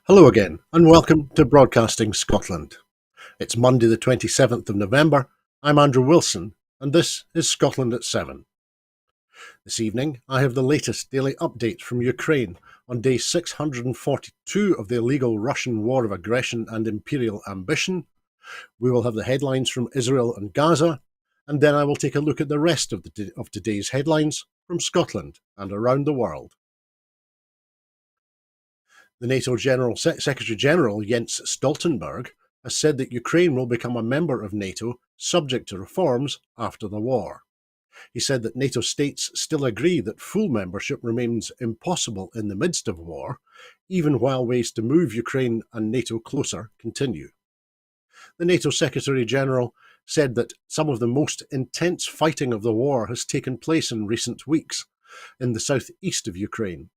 Hello again, and welcome to Broadcasting Scotland. It's Monday the 27th of November. I'm Andrew Wilson, and this is Scotland at 7. This evening, I have the latest daily update from Ukraine on day 642 of the illegal Russian war of aggression and imperial ambition. We will have the headlines from Israel and Gaza, and then I will take a look at the rest of today's headlines from Scotland and around the world. The NATO Secretary General Jens Stoltenberg has said that Ukraine will become a member of NATO subject to reforms after the war. He said that NATO states still agree that full membership remains impossible in the midst of war, even while ways to move Ukraine and NATO closer continue. The NATO Secretary General said that some of the most intense fighting of the war has taken place in recent weeks in the southeast of Ukraine.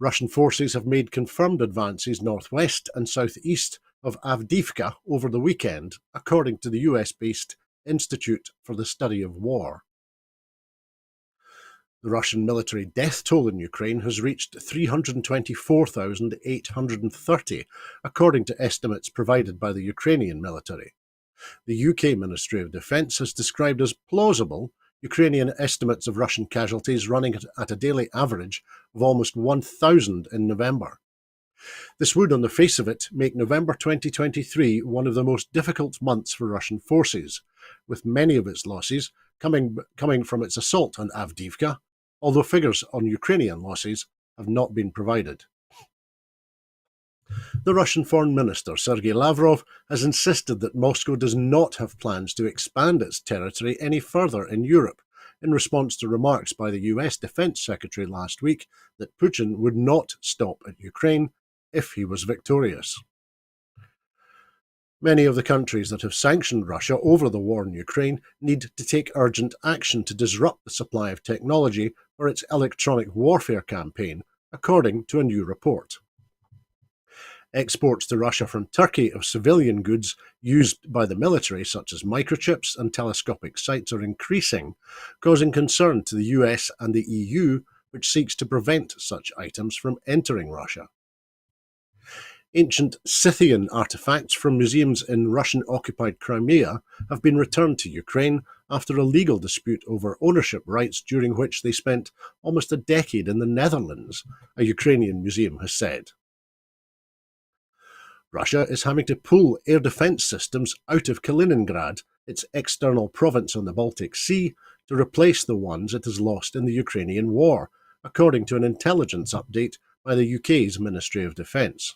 Russian forces have made confirmed advances northwest and southeast of Avdiivka over the weekend, according to the US-based Institute for the Study of War. The Russian military death toll in Ukraine has reached 324,830, according to estimates provided by the Ukrainian military. The UK Ministry of Defence has described as plausible Ukrainian estimates of Russian casualties running at a daily average of almost 1,000 in November. This would, on the face of it, make November 2023 one of the most difficult months for Russian forces, with many of its losses coming from its assault on Avdiivka, although figures on Ukrainian losses have not been provided. The Russian Foreign Minister, Sergei Lavrov, has insisted that Moscow does not have plans to expand its territory any further in Europe, in response to remarks by the US Defense Secretary last week that Putin would not stop at Ukraine if he was victorious. Many of the countries that have sanctioned Russia over the war in Ukraine need to take urgent action to disrupt the supply of technology for its electronic warfare campaign, according to a new report. Exports to Russia from Turkey of civilian goods used by the military, such as microchips and telescopic sights, are increasing, causing concern to the US and the EU, which seeks to prevent such items from entering Russia. Ancient Scythian artifacts from museums in Russian-occupied Crimea have been returned to Ukraine after a legal dispute over ownership rights, during which they spent almost a decade in the Netherlands, a Ukrainian museum has said. Russia is having to pull air defence systems out of Kaliningrad, its external province on the Baltic Sea, to replace the ones it has lost in the Ukrainian war, according to an intelligence update by the UK's Ministry of Defence.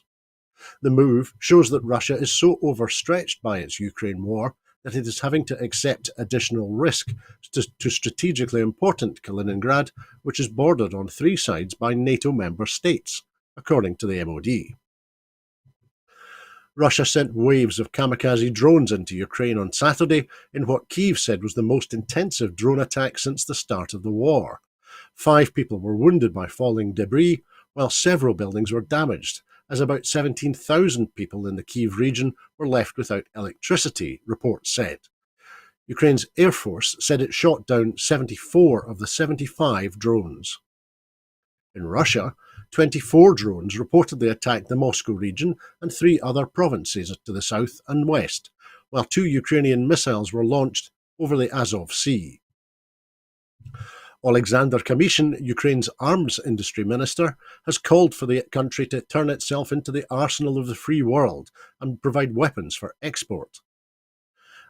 The move shows that Russia is so overstretched by its Ukraine war that it is having to accept additional risk to strategically important Kaliningrad, which is bordered on three sides by NATO member states, according to the MOD. Russia sent waves of kamikaze drones into Ukraine on Saturday in what Kyiv said was the most intensive drone attack since the start of the war. 5 people were wounded by falling debris, while several buildings were damaged, as about 17,000 people in the Kyiv region were left without electricity, reports said. Ukraine's Air Force said it shot down 74 of the 75 drones. In Russia, 24 drones reportedly attacked the Moscow region and 3 other provinces to the south and west, while 2 Ukrainian missiles were launched over the Azov Sea. Alexander Kamyshin, Ukraine's arms industry minister, has called for the country to turn itself into the arsenal of the free world and provide weapons for export.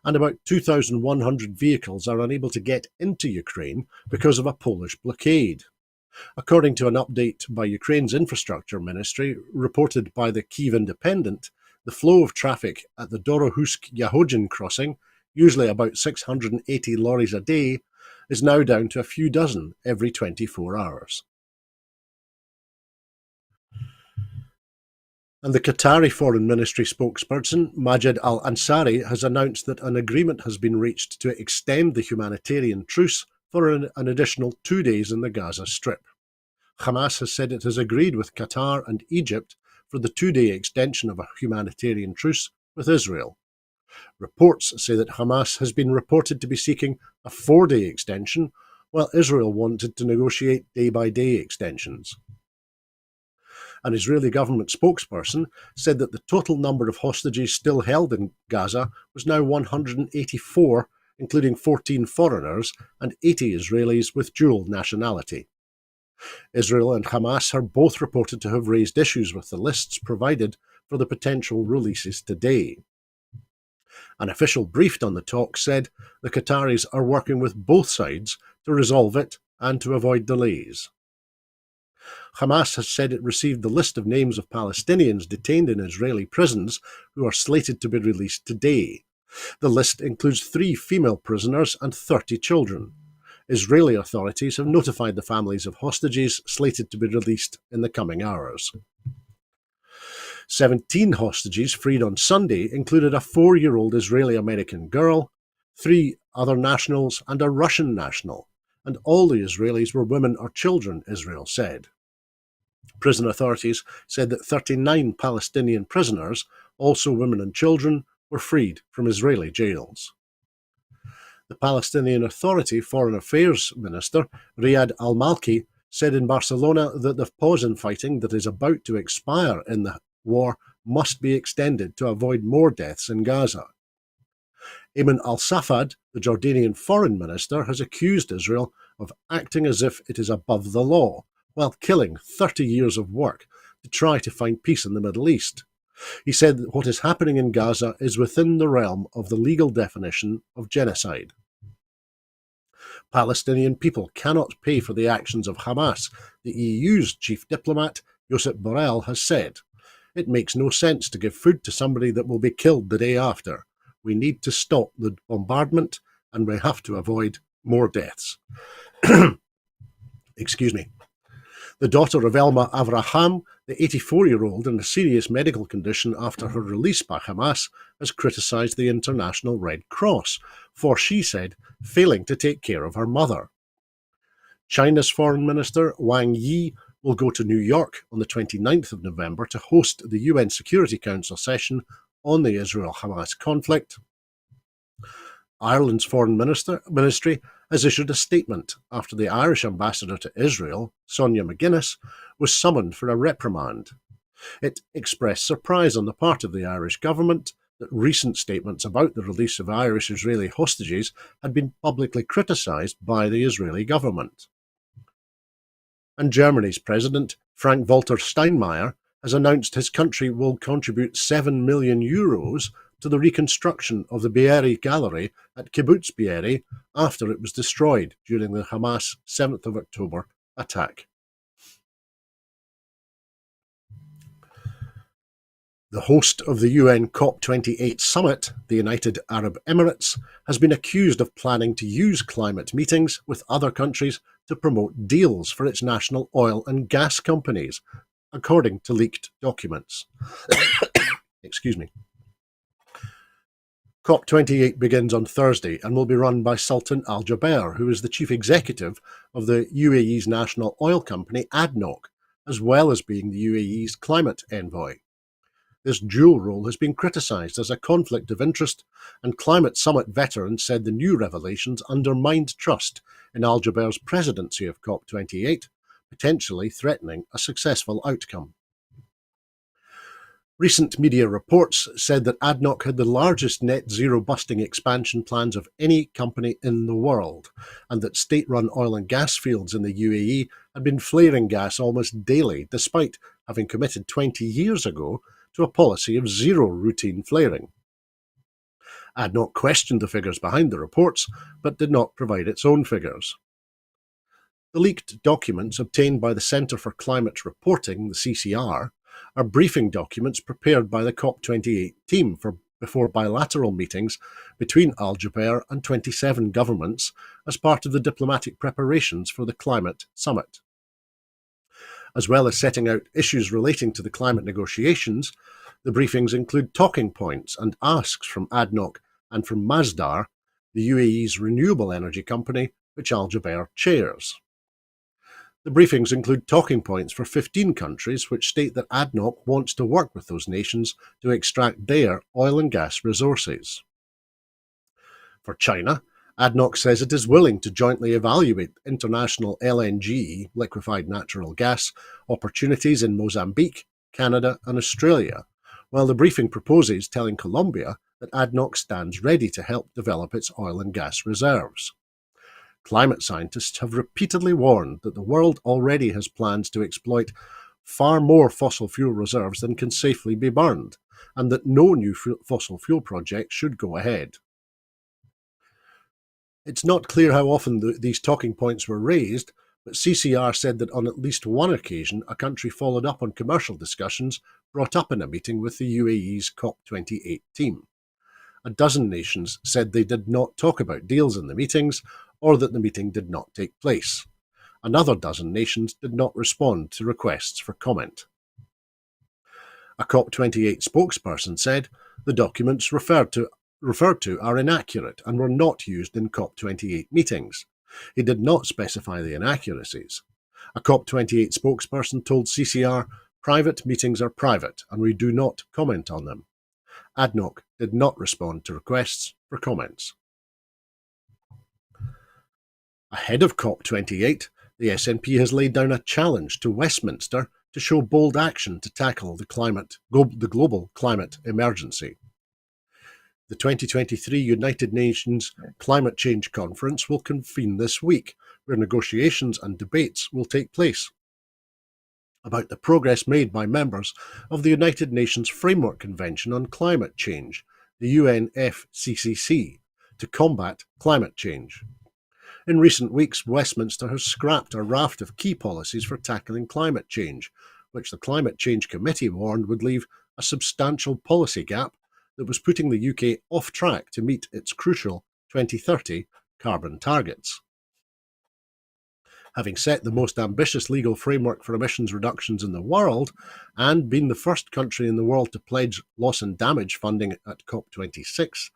And about 2,100 vehicles are unable to get into Ukraine because of a Polish blockade. According to an update by Ukraine's infrastructure ministry, reported by the Kyiv Independent, the flow of traffic at the Dorohusk-Yahodin crossing, usually about 680 lorries a day, is now down to a few dozen every 24 hours. And the Qatari Foreign Ministry spokesperson, Majed Al-Ansari, has announced that an agreement has been reached to extend the humanitarian truce for an additional 2 days in the Gaza Strip. Hamas has said it has agreed with Qatar and Egypt for the 2-day extension of a humanitarian truce with Israel. Reports say that Hamas has been reported to be seeking a 4-day extension, while Israel wanted to negotiate day-by-day extensions. An Israeli government spokesperson said that the total number of hostages still held in Gaza was now 184, including 14 foreigners and 80 Israelis with dual nationality. Israel and Hamas are both reported to have raised issues with the lists provided for the potential releases today. An official briefed on the talks said the Qataris are working with both sides to resolve it and to avoid delays. Hamas has said it received the list of names of Palestinians detained in Israeli prisons who are slated to be released today. The list includes 3 female prisoners and 30 children. Israeli authorities have notified the families of hostages slated to be released in the coming hours. 17 hostages freed on Sunday included a 4-year-old Israeli-American girl, 3 other nationals and a Russian national, and all the Israelis were women or children, Israel said. Prison authorities said that 39 Palestinian prisoners, also women and children, were freed from Israeli jails. The Palestinian Authority Foreign Affairs Minister, Riyad al-Malki, said in Barcelona that the pause in fighting that is about to expire in the war must be extended to avoid more deaths in Gaza. Ayman al-Safad, the Jordanian Foreign Minister, has accused Israel of acting as if it is above the law, while killing 30 years of work to try to find peace in the Middle East. He said that what is happening in Gaza is within the realm of the legal definition of genocide. Palestinian people cannot pay for the actions of Hamas, the EU's chief diplomat, Josep Borrell, has said. It makes no sense to give food to somebody that will be killed the day after. We need to stop the bombardment and we have to avoid more deaths. Excuse me. The daughter of Elma Avraham, the 84-year-old in a serious medical condition after her release by Hamas, has criticised the International Red Cross for, she said, failing to take care of her mother. China's Foreign Minister Wang Yi will go to New York on the 29th of November to host the UN Security Council session on the Israel-Hamas conflict. Ireland's Foreign Ministry has issued a statement after the Irish ambassador to Israel, Sonia McGuinness, was summoned for a reprimand. It expressed surprise on the part of the Irish government that recent statements about the release of Irish-Israeli hostages had been publicly criticised by the Israeli government. And Germany's President, Frank-Walter Steinmeier, has announced his country will contribute €7 million to the reconstruction of the Be'eri Gallery at Kibbutz Be'eri after it was destroyed during the Hamas 7th of October attack. The host of the UN COP28 summit, the United Arab Emirates, has been accused of planning to use climate meetings with other countries to promote deals for its national oil and gas companies, according to leaked documents. Excuse me. COP28 begins on Thursday and will be run by Sultan Al Jaber, who is the chief executive of the UAE's national oil company ADNOC, as well as being the UAE's climate envoy. This dual role has been criticised as a conflict of interest, and Climate Summit veterans said the new revelations undermined trust in Al Jaber's presidency of COP28, potentially threatening a successful outcome. Recent media reports said that ADNOC had the largest net zero busting expansion plans of any company in the world, and that state-run oil and gas fields in the UAE had been flaring gas almost daily, despite having committed 20 years ago to a policy of zero routine flaring. ADNOC questioned the figures behind the reports, but did not provide its own figures. The leaked documents obtained by the Centre for Climate Reporting, the CCR, are briefing documents prepared by the COP28 team before bilateral meetings between Al Jaber and 27 governments as part of the diplomatic preparations for the climate summit. As well as setting out issues relating to the climate negotiations, the briefings include talking points and asks from ADNOC and from Masdar, the UAE's renewable energy company, which Al Jaber chairs. The briefings include talking points for 15 countries which state that ADNOC wants to work with those nations to extract their oil and gas resources. For China, ADNOC says it is willing to jointly evaluate international LNG, liquefied natural gas, opportunities in Mozambique, Canada and Australia, while the briefing proposes telling Colombia that ADNOC stands ready to help develop its oil and gas reserves. Climate scientists have repeatedly warned that the world already has plans to exploit far more fossil fuel reserves than can safely be burned, and that no new fossil fuel project should go ahead. It's not clear how often these talking points were raised, but CCR said that on at least one occasion a country followed up on commercial discussions brought up in a meeting with the UAE's COP28 team. A dozen nations said they did not talk about deals in the meetings or that the meeting did not take place. Another dozen nations did not respond to requests for comment. A COP28 spokesperson said the documents referred to are inaccurate and were not used in COP28 meetings. He did not specify the inaccuracies. A COP28 spokesperson told CCR, "Private meetings are private and we do not comment on them." ADNOC did not respond to requests for comments. Ahead of COP28, the SNP has laid down a challenge to Westminster to show bold action to tackle the global climate emergency. The 2023 United Nations Climate Change Conference will convene this week, where negotiations and debates will take place about the progress made by members of the United Nations Framework Convention on Climate Change, the UNFCCC, to combat climate change. In recent weeks, Westminster has scrapped a raft of key policies for tackling climate change, which the Climate Change Committee warned would leave a substantial policy gap that was putting the UK off track to meet its crucial 2030 carbon targets. Having set the most ambitious legal framework for emissions reductions in the world, and been the first country in the world to pledge loss and damage funding at COP26,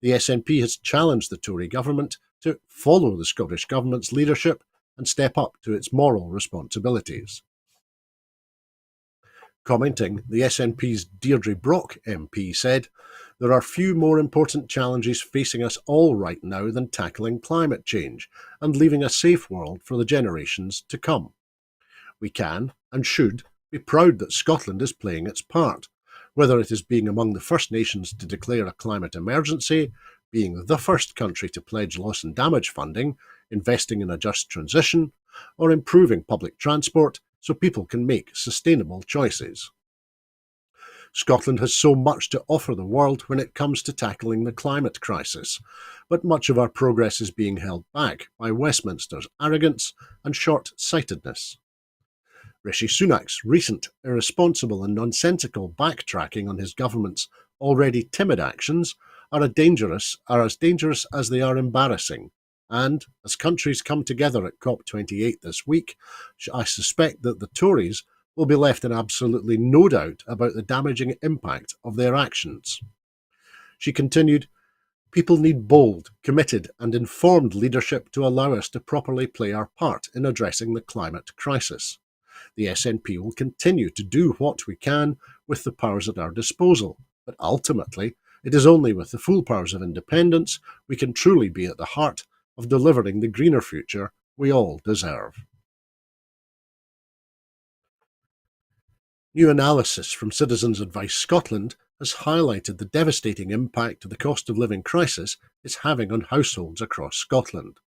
the SNP has challenged the Tory government to follow the Scottish Government's leadership and step up to its moral responsibilities. Commenting, the SNP's Deirdre Brock MP said, "There are few more important challenges facing us all right now than tackling climate change and leaving a safe world for the generations to come. We can, and should, be proud that Scotland is playing its part, whether it is being among the first nations to declare a climate emergency, being the first country to pledge loss and damage funding, investing in a just transition, or improving public transport so people can make sustainable choices. Scotland has so much to offer the world when it comes to tackling the climate crisis, but much of our progress is being held back by Westminster's arrogance and short-sightedness." Rishi Sunak's recent irresponsible and nonsensical backtracking on his government's already timid actions are as dangerous as they are embarrassing. And, as countries come together at COP28 this week, I suspect that the Tories will be left in absolutely no doubt about the damaging impact of their actions. She continued, "People need bold, committed and informed leadership to allow us to properly play our part in addressing the climate crisis. The SNP will continue to do what we can with the powers at our disposal, but ultimately, it is only with the full powers of independence we can truly be at the heart of delivering the greener future we all deserve." New analysis from Citizens Advice Scotland has highlighted the devastating impact the cost of living crisis is having on households across Scotland.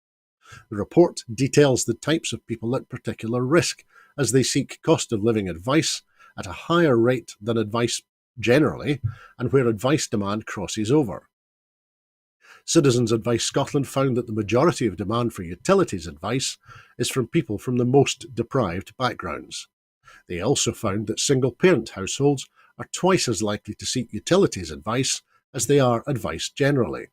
The report details the types of people at particular risk as they seek cost of living advice at a higher rate than advice generally, and where advice demand crosses over. Citizens Advice Scotland found that the majority of demand for utilities advice is from people from the most deprived backgrounds. They also found that single-parent households are twice as likely to seek utilities advice as they are advice generally.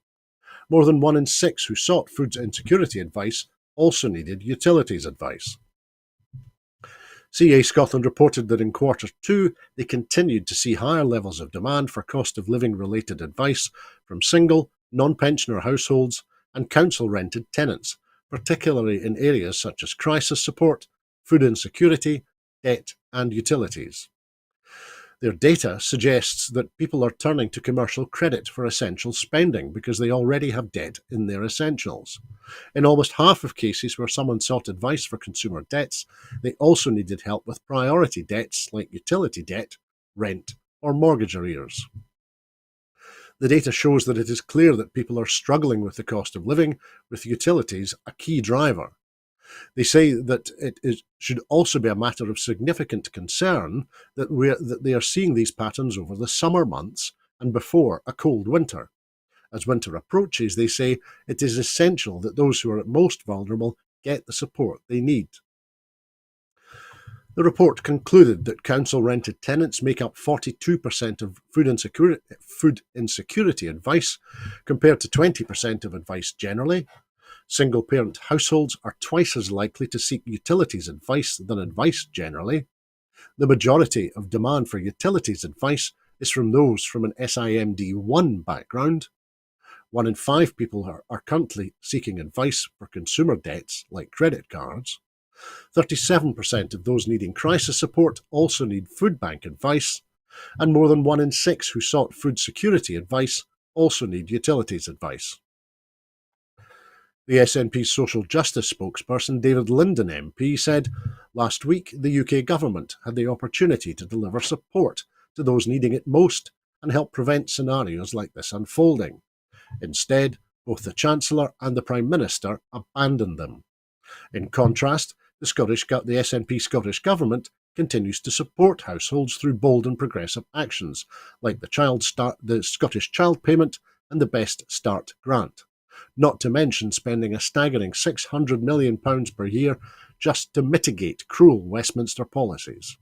More than 1 in 6 who sought food insecurity advice also needed utilities advice. CA Scotland reported that in Q2 they continued to see higher levels of demand for cost of living related advice from single, non-pensioner households and council-rented tenants, particularly in areas such as crisis support, food insecurity, debt and utilities. Their data suggests that people are turning to commercial credit for essential spending because they already have debt in their essentials. In almost half of cases where someone sought advice for consumer debts, they also needed help with priority debts like utility debt, rent, or mortgage arrears. The data shows that it is clear that people are struggling with the cost of living, with utilities a key driver. They say that should also be a matter of significant concern that they are seeing these patterns over the summer months and before a cold winter. As winter approaches, they say it is essential that those who are most vulnerable get the support they need. The report concluded that council-rented tenants make up 42% of food insecurity advice, compared to 20% of advice generally. Single-parent households are twice as likely to seek utilities advice than advice generally. The majority of demand for utilities advice is from those from an SIMD1 background. 1 in 5 people are currently seeking advice for consumer debts like credit cards. 37% of those needing crisis support also need food bank advice, and more than 1 in 6 who sought food security advice also need utilities advice. The SNP's social justice spokesperson David Linden MP said, "Last week the UK government had the opportunity to deliver support to those needing it most and help prevent scenarios like this unfolding. Instead, both the Chancellor and the Prime Minister abandoned them." In contrast, the SNP Scottish Government continues to support households through bold and progressive actions, like the Scottish Child Payment and the Best Start Grant, not to mention spending a staggering £600 million per year just to mitigate cruel Westminster policies.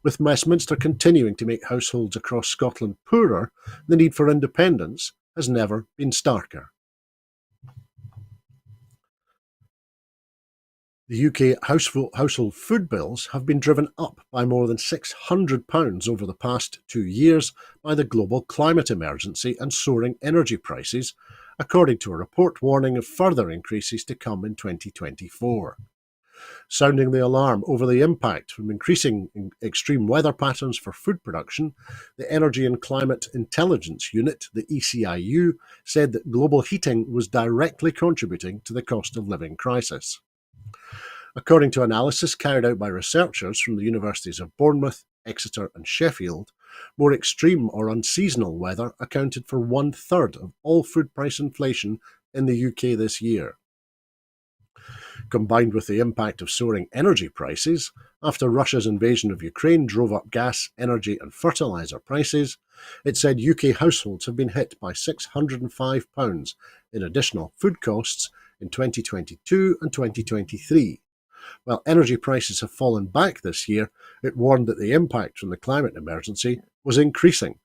With Westminster continuing to make households across Scotland poorer, the need for independence has never been starker. The UK household food bills have been driven up by more than £600 over the past 2 years by the global climate emergency and soaring energy prices, according to a report warning of further increases to come in 2024. Sounding the alarm over the impact from increasing extreme weather patterns for food production, the Energy and Climate Intelligence Unit, the ECIU, said that global heating was directly contributing to the cost of living crisis. According to analysis carried out by researchers from the universities of Bournemouth, Exeter and Sheffield, more extreme or unseasonal weather accounted for 1/3 of all food price inflation in the UK this year. Combined with the impact of soaring energy prices, after Russia's invasion of Ukraine drove up gas, energy and fertiliser prices, it said UK households have been hit by £605 in additional food costs in 2022 and 2023. While energy prices have fallen back this year, it warned that the impact from the climate emergency was increasing.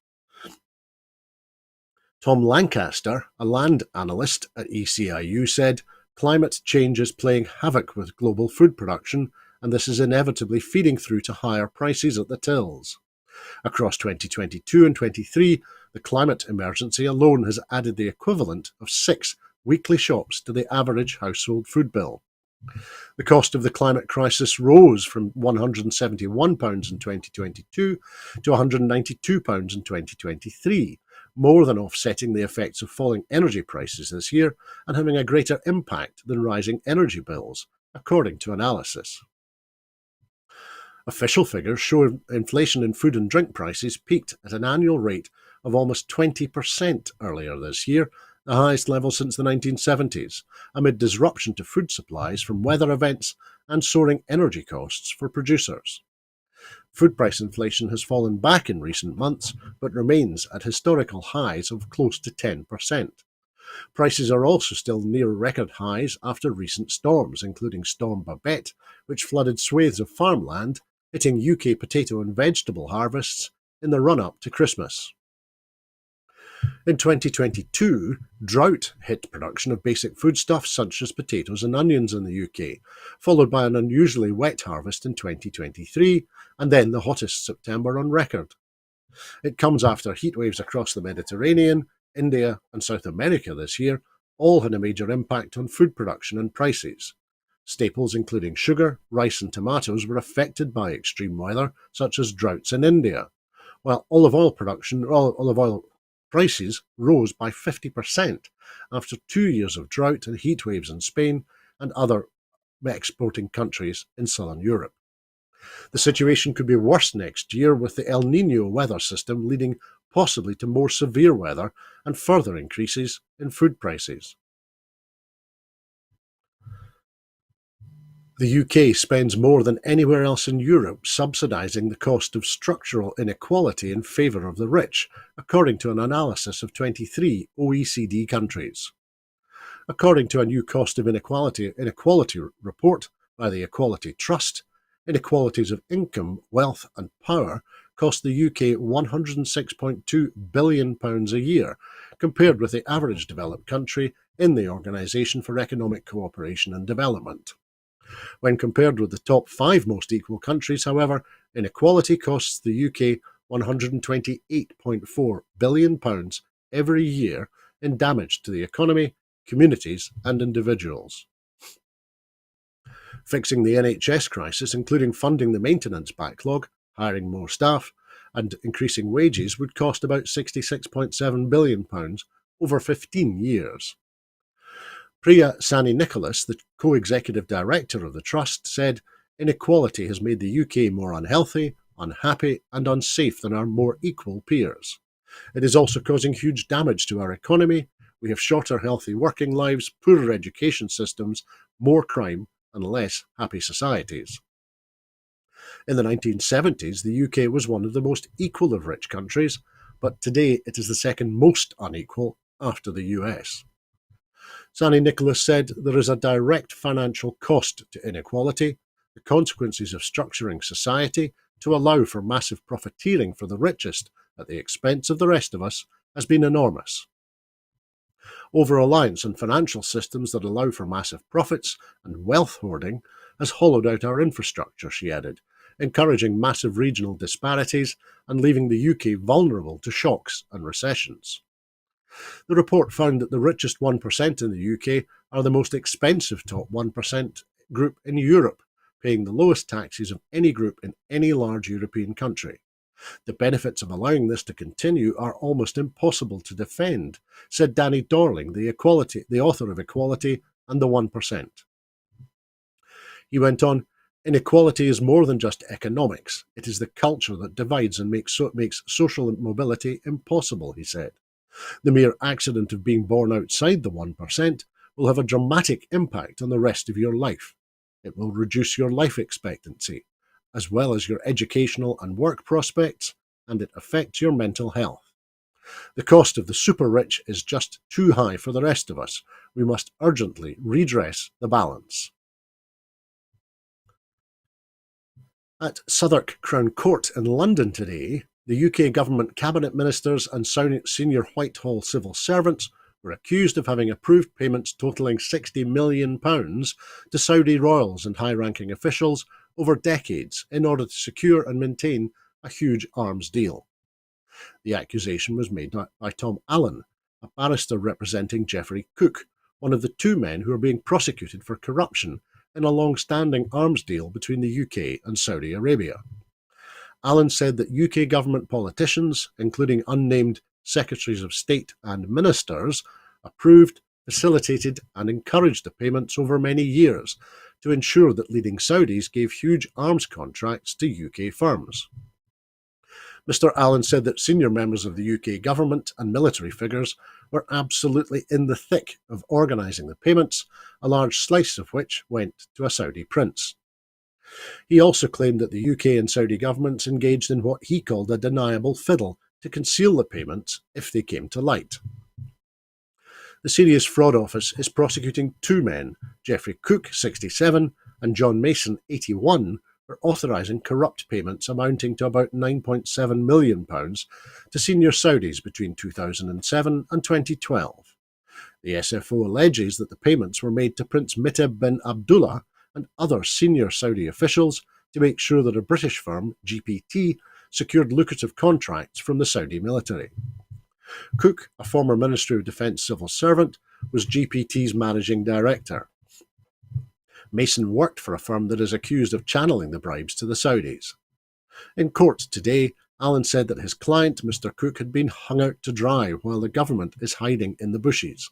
Tom Lancaster, a land analyst at ECIU, said, "Climate change is playing havoc with global food production, and this is inevitably feeding through to higher prices at the tills. Across 2022 and 23, the climate emergency alone has added the equivalent of 6 weekly shops to the average household food bill. The cost of the climate crisis rose from £171 in 2022 to £192 in 2023, more than offsetting the effects of falling energy prices this year and having a greater impact than rising energy bills, according to analysis." Official figures show inflation in food and drink prices peaked at an annual rate of almost 20% earlier this year, the highest level since the 1970s, amid disruption to food supplies from weather events and soaring energy costs for producers. Food price inflation has fallen back in recent months, but remains at historical highs of close to 10%. Prices are also still near record highs after recent storms, including Storm Babette, which flooded swathes of farmland, hitting UK potato and vegetable harvests in the run-up to Christmas. In 2022, drought hit production of basic foodstuffs such as potatoes and onions in the UK, followed by an unusually wet harvest in 2023, and then the hottest September on record. It comes after heatwaves across the Mediterranean, India and South America this year all had a major impact on food production and prices. Staples including sugar, rice and tomatoes were affected by extreme weather, such as droughts in India, while olive oil prices rose by 50% after 2 years of drought and heat waves in Spain and other exporting countries in southern Europe. The situation could be worse next year, with the El Nino weather system leading possibly to more severe weather and further increases in food prices. The UK spends more than anywhere else in Europe subsidising the cost of structural inequality in favour of the rich, according to an analysis of 23 OECD countries. According to a new cost of inequality report by the Equality Trust, inequalities of income, wealth and power cost the UK £106.2 billion a year, compared with the average developed country in the Organisation for Economic Cooperation and Development. When compared with the top 5 most equal countries, however, inequality costs the UK £128.4 billion every year in damage to the economy, communities and individuals. Fixing the NHS crisis, including funding the maintenance backlog, hiring more staff and increasing wages, would cost about £66.7 billion over 15 years. Priya Sani-Nicholas, the co-executive director of the Trust, said, "Inequality has made the UK more unhealthy, unhappy and unsafe than our more equal peers. It is also causing huge damage to our economy. We have shorter healthy working lives, poorer education systems, more crime and less happy societies." In the 1970s, the UK was one of the most equal of rich countries, but today it is the second most unequal after the US. Sani-Nicholas said there is a direct financial cost to inequality, the consequences of structuring society to allow for massive profiteering for the richest at the expense of the rest of us has been enormous. Over-reliance on financial systems that allow for massive profits and wealth hoarding has hollowed out our infrastructure, she added, encouraging massive regional disparities and leaving the UK vulnerable to shocks and recessions. The report found that the richest 1% in the UK are the most expensive top 1% group in Europe, paying the lowest taxes of any group in any large European country. The benefits of allowing this to continue are almost impossible to defend, said Danny Dorling, the author of Equality and the 1%. He went on, "Inequality is more than just economics. It is the culture that divides and makes social mobility impossible," he said. "The mere accident of being born outside the 1% will have a dramatic impact on the rest of your life. It will reduce your life expectancy, as well as your educational and work prospects, and it affects your mental health. The cost of the super rich is just too high for the rest of us. We must urgently redress the balance." At Southwark Crown Court in London today, the UK government cabinet ministers and senior Whitehall civil servants were accused of having approved payments totalling £60 million to Saudi royals and high-ranking officials over decades in order to secure and maintain a huge arms deal. The accusation was made by Tom Allen, a barrister representing Geoffrey Cook, one of the 2 men who are being prosecuted for corruption in a long-standing arms deal between the UK and Saudi Arabia. Allen said that UK government politicians, including unnamed secretaries of state and ministers, approved, facilitated and encouraged the payments over many years to ensure that leading Saudis gave huge arms contracts to UK firms. Mr. Allen said that senior members of the UK government and military figures were absolutely in the thick of organising the payments, a large slice of which went to a Saudi prince. He also claimed that the UK and Saudi governments engaged in what he called a deniable fiddle to conceal the payments if they came to light. The Serious Fraud Office is prosecuting 2 men, Geoffrey Cook, 67, and John Mason, 81, for authorising corrupt payments amounting to about £9.7 million to senior Saudis between 2007 and 2012. The SFO alleges that the payments were made to Prince Mitteb bin Abdullah and other senior Saudi officials to make sure that a British firm, GPT, secured lucrative contracts from the Saudi military. Cook, a former Ministry of Defence civil servant, was GPT's managing director. Mason worked for a firm that is accused of channeling the bribes to the Saudis. In court today, Allen said that his client, Mr. Cook, had been hung out to dry while the government is hiding in the bushes.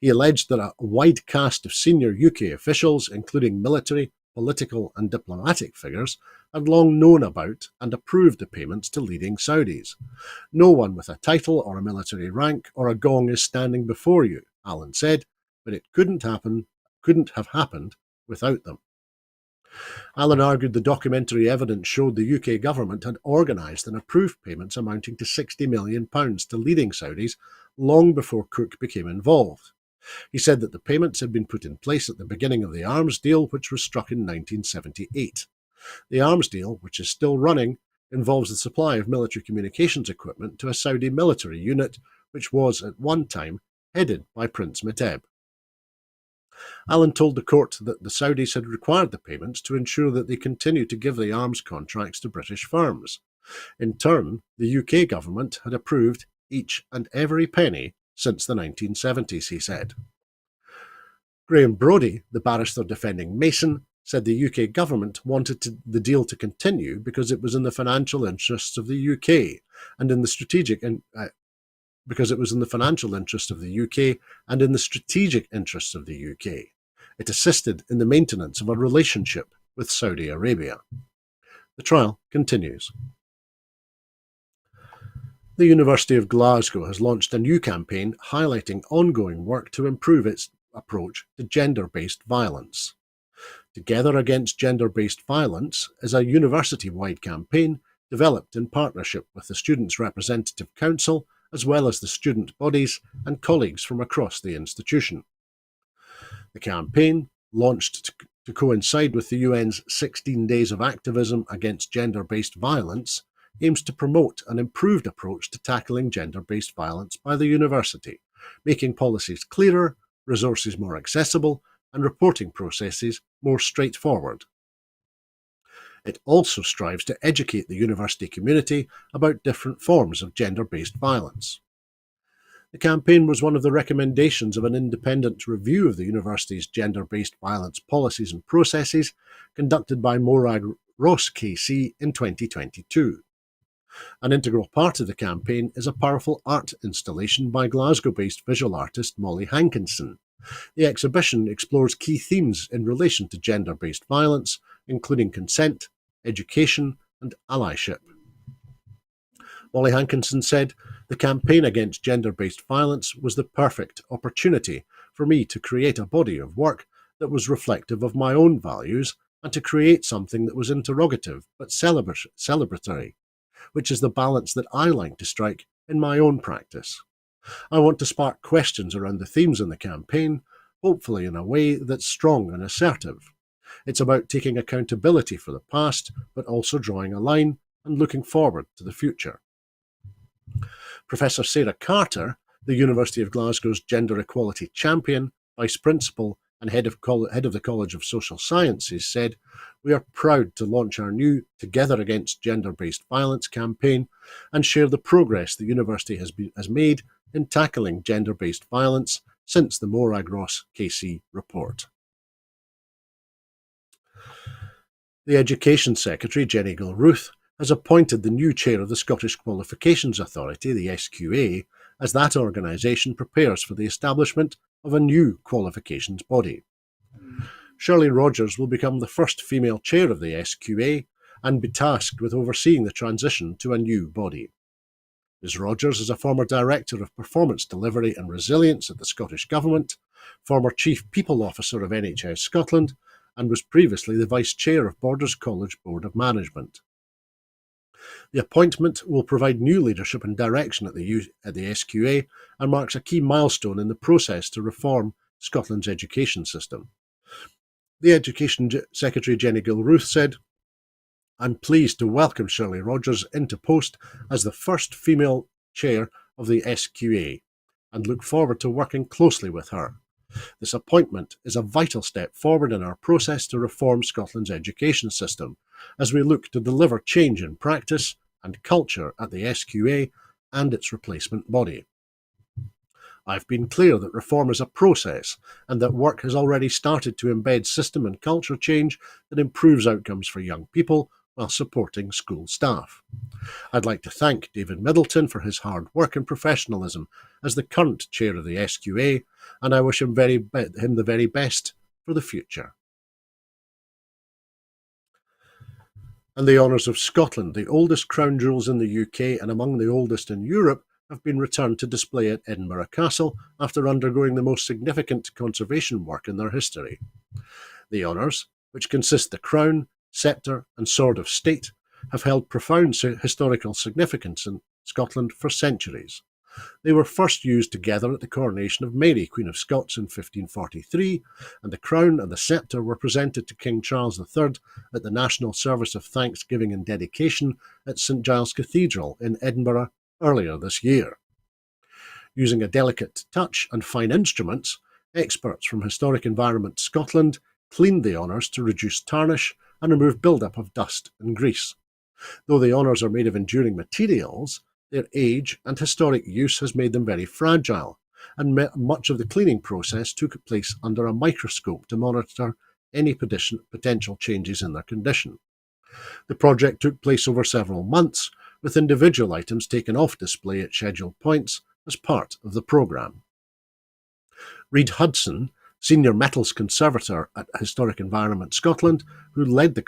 He alleged that a wide cast of senior UK officials, including military, political and diplomatic figures, had long known about and approved the payments to leading Saudis. No one with a title or a military rank or a gong is standing before you, Allen said, but it couldn't have happened without them. Allen argued the documentary evidence showed the UK government had organised and approved payments amounting to £60 million to leading Saudis long before Cook became involved. He said that the payments had been put in place at the beginning of the arms deal, which was struck in 1978. The arms deal, which is still running, involves the supply of military communications equipment to a Saudi military unit, which was at one time headed by Prince Mateb. Allen told the court that the Saudis had required the payments to ensure that they continue to give the arms contracts to British firms. In turn, the UK government had approved each and every penny since the 1970s, he said. Graham Brodie, the barrister defending Mason, said the UK government wanted the deal to continue because it was in the financial interests of the UK and in the strategic because it was in the financial interest of the UK and in the strategic interests of the UK. It assisted in the maintenance of a relationship with Saudi Arabia. The trial continues. The University of Glasgow has launched a new campaign highlighting ongoing work to improve its approach to gender-based violence. Together Against Gender-Based Violence is a university-wide campaign developed in partnership with the Students' Representative Council, as well as the student bodies and colleagues from across the institution. The campaign, launched to coincide with the UN's 16 Days of Activism Against Gender-Based Violence, aims to promote an improved approach to tackling gender-based violence by the university, making policies clearer, resources more accessible, and reporting processes more straightforward. It also strives to educate the university community about different forms of gender-based violence. The campaign was one of the recommendations of an independent review of the university's gender-based violence policies and processes conducted by Morag Ross KC in 2022. An integral part of the campaign is a powerful art installation by Glasgow-based visual artist Molly Hankinson. The exhibition explores key themes in relation to gender-based violence, including consent, education, and allyship. Molly Hankinson said, "The campaign against gender-based violence was the perfect opportunity for me to create a body of work that was reflective of my own values and to create something that was interrogative but celebratory, which is the balance that I like to strike in my own practice. I want to spark questions around the themes in the campaign, hopefully in a way that's strong and assertive. It's about taking accountability for the past, but also drawing a line and looking forward to the future." Professor Sarah Carter, the University of Glasgow's gender equality champion, vice principal and head of the College of Social Sciences, said, "We are proud to launch our new Together Against Gender-Based Violence campaign and share the progress the university has made in tackling gender-based violence since the Morag Ross KC report." The Education Secretary, Jenny Gilruth, has appointed the new chair of the Scottish Qualifications Authority, the SQA, as that organisation prepares for the establishment of a new qualifications body. Shirley Rogers will become the first female chair of the SQA and be tasked with overseeing the transition to a new body. Ms Rogers is a former Director of Performance Delivery and Resilience at the Scottish Government, former Chief People Officer of NHS Scotland, and was previously the Vice Chair of Borders College Board of Management. The appointment will provide new leadership and direction at the SQA and marks a key milestone in the process to reform Scotland's education system. The Education Secretary Jenny Gilruth said, "I'm pleased to welcome Shirley Rogers into post as the first female chair of the SQA and look forward to working closely with her. This appointment is a vital step forward in our process to reform Scotland's education system as we look to deliver change in practice and culture at the SQA and its replacement body. I've been clear that reform is a process and that work has already started to embed system and culture change that improves outcomes for young people while supporting school staff. I'd like to thank David Middleton for his hard work and professionalism as the current chair of the SQA, and I wish him the very best for the future. And the Honours of Scotland, the oldest crown jewels in the UK and among the oldest in Europe, have been returned to display at Edinburgh Castle after undergoing the most significant conservation work in their history. The honours, which consist the crown, sceptre and sword of state, have held profound historical significance in Scotland for centuries. They were first used together at the coronation of Mary, Queen of Scots in 1543, and the crown and the sceptre were presented to King Charles III at the National Service of Thanksgiving and Dedication at St Giles Cathedral in Edinburgh earlier this year. Using a delicate touch and fine instruments, experts from Historic Environment Scotland cleaned the honours to reduce tarnish and remove build-up of dust and grease. Though the honours are made of enduring materials, their age and historic use has made them very fragile, and much of the cleaning process took place under a microscope to monitor any potential changes in their condition. The project took place over several months, with individual items taken off display at scheduled points as part of the programme. Reid Hudson, Senior Metals Conservator at Historic Environment Scotland, who led the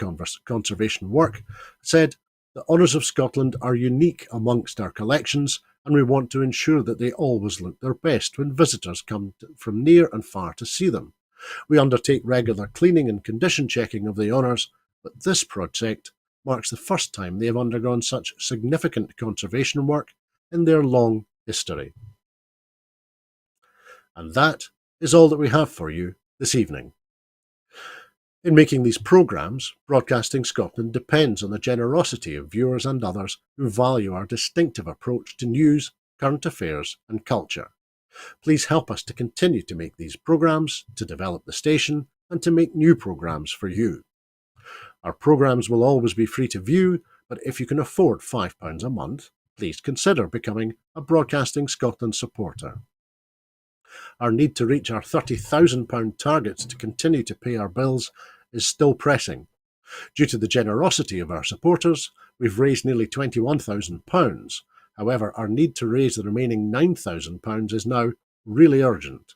conservation work, said, "The Honours of Scotland are unique amongst our collections, and we want to ensure that they always look their best when visitors come from near and far to see them. We undertake regular cleaning and condition checking of the honours, but this project marks the first time they have undergone such significant conservation work in their long history." And that is all that we have for you this evening. In making these programmes, Broadcasting Scotland depends on the generosity of viewers and others who value our distinctive approach to news, current affairs and culture. Please help us to continue to make these programmes, to develop the station and to make new programmes for you. Our programmes will always be free to view, but if you can afford £5 a month, please consider becoming a Broadcasting Scotland supporter. Our need to reach our £30,000 targets to continue to pay our bills is still pressing. Due to the generosity of our supporters, we've raised nearly £21,000. However, our need to raise the remaining £9,000 is now really urgent.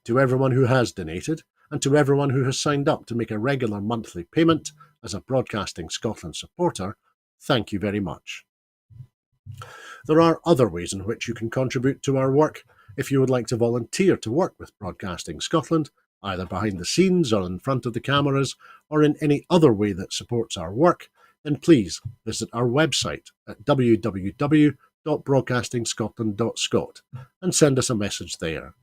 To everyone who has donated, and to everyone who has signed up to make a regular monthly payment as a Broadcasting Scotland supporter, thank you very much. There are other ways in which you can contribute to our work. If you would like to volunteer to work with Broadcasting Scotland, either behind the scenes or in front of the cameras, or in any other way that supports our work, then please visit our website at www.broadcastingscotland.scot and send us a message there.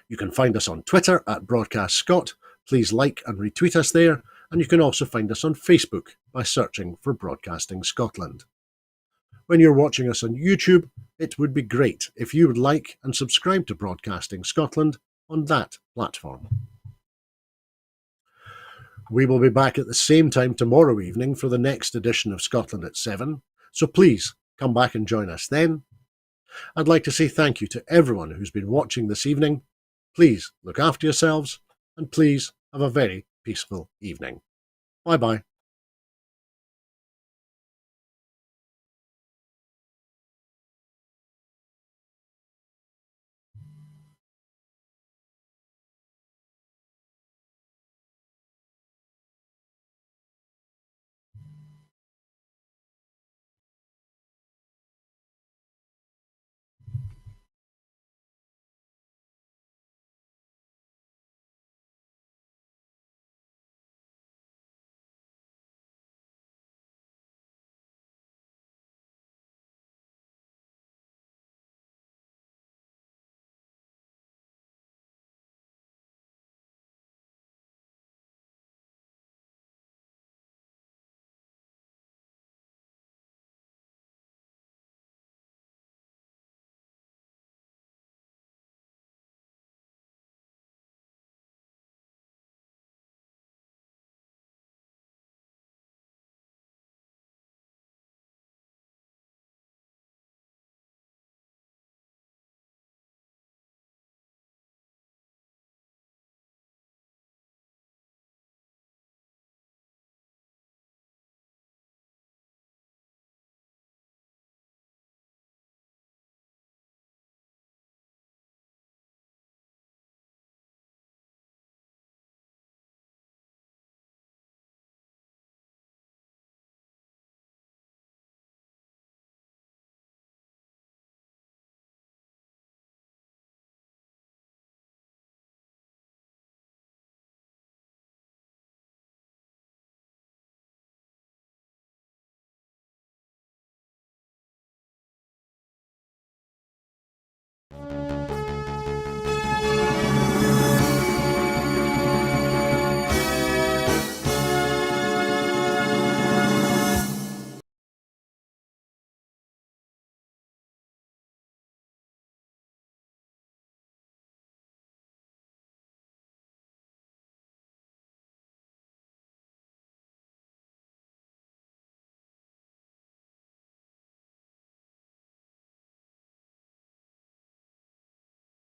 You can find us on Twitter at BroadcastScot. Please like and retweet us there, and you can also find us on Facebook by searching for Broadcasting Scotland. When you're watching us on YouTube, it would be great if you would like and subscribe to Broadcasting Scotland on that platform. We will be back at the same time tomorrow evening for the next edition of Scotland at 7, so please come back and join us then. I'd like to say thank you to everyone who's been watching this evening. Please look after yourselves, and please have a very peaceful evening. Bye-bye.